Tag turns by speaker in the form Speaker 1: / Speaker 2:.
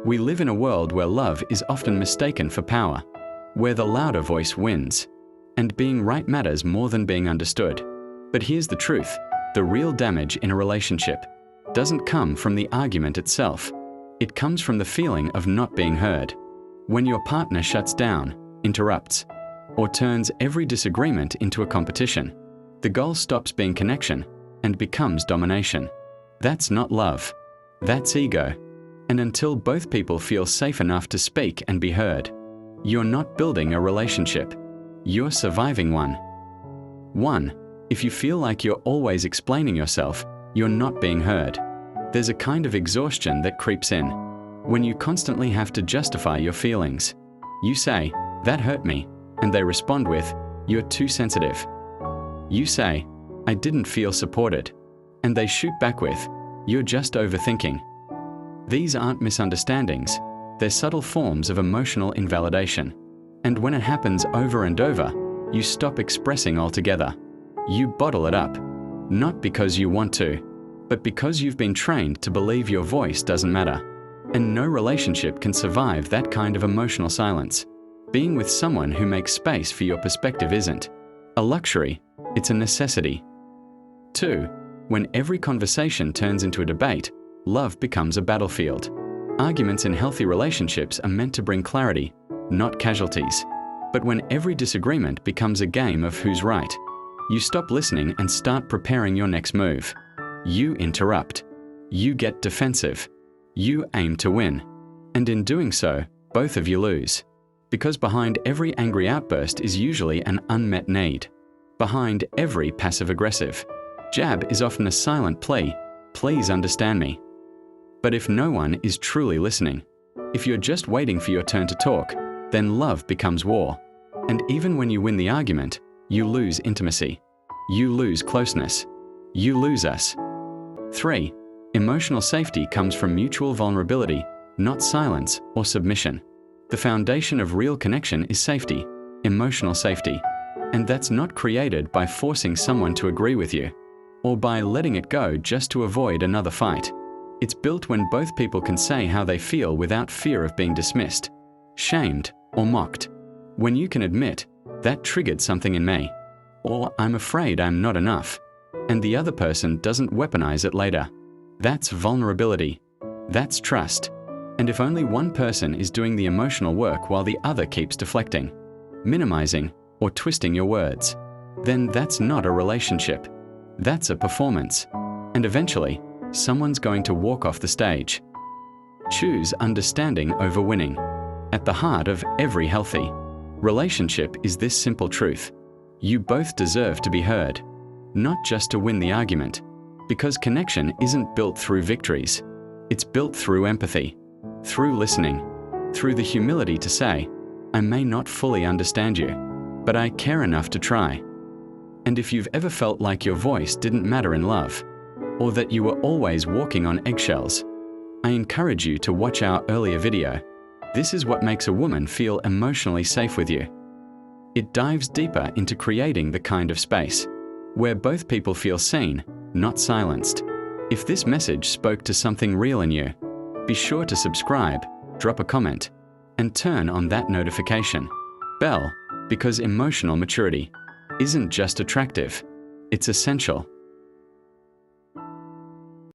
Speaker 1: We live in a world where love is often mistaken for power, where the louder voice wins, and being right matters more than being understood. But here's the truth: the real damage in a relationship doesn't come from the argument itself. It comes from the feeling of not being heard. When your partner shuts down, interrupts, or turns every disagreement into a competition, the goal stops being connection and becomes domination. That's not love. That's ego. And until both people feel safe enough to speak and be heard, you're not building a relationship. You're surviving one. 1. If you feel like you're always explaining yourself, you're not being heard. There's a kind of exhaustion that creeps in. When you constantly have to justify your feelings. You say, "That hurt me," and they respond with, "You're too sensitive." You say, "I didn't feel supported," and they shoot back with, "You're just overthinking." These aren't misunderstandings, they're subtle forms of emotional invalidation. And when it happens over and over, you stop expressing altogether. You bottle it up, not because you want to, but because you've been trained to believe your voice doesn't matter. And no relationship can survive that kind of emotional silence. Being with someone who makes space for your perspective isn't a luxury, it's a necessity. 2. When every conversation turns into a debate, love becomes a battlefield. Arguments in healthy relationships are meant to bring clarity, not casualties. But when every disagreement becomes a game of who's right, you stop listening and start preparing your next move. You interrupt. You get defensive. You aim to win. And in doing so, both of you lose. Because behind every angry outburst is usually an unmet need. Behind every passive-aggressive jab is often a silent plea, "Please understand me." But if no one is truly listening, if you're just waiting for your turn to talk, then love becomes war. And even when you win the argument, you lose intimacy. You lose closeness. You lose us. 3. Emotional safety comes from mutual vulnerability, not silence or submission. The foundation of real connection is safety, emotional safety. And that's not created by forcing someone to agree with you, or by letting it go just to avoid another fight. It's built when both people can say how they feel without fear of being dismissed, shamed, or mocked. When you can admit, "That triggered something in me," or "I'm afraid I'm not enough," and the other person doesn't weaponize it later. That's vulnerability. That's trust. And if only one person is doing the emotional work while the other keeps deflecting, minimizing, or twisting your words, then that's not a relationship. That's a performance. And eventually, someone's going to walk off the stage. Choose understanding over winning. At the heart of every healthy relationship is this simple truth: you both deserve to be heard, not just to win the argument. Because connection isn't built through victories. It's built through empathy, through listening, through the humility to say, "I may not fully understand you, but I care enough to try." And if you've ever felt like your voice didn't matter in love, or that you were always walking on eggshells, I encourage you to watch our earlier video. This is what makes a woman feel emotionally safe with you. It dives deeper into creating the kind of space where both people feel seen, not silenced. If this message spoke to something real in you, be sure to subscribe, drop a comment, and turn on that notification bell, because emotional maturity isn't just attractive, it's essential.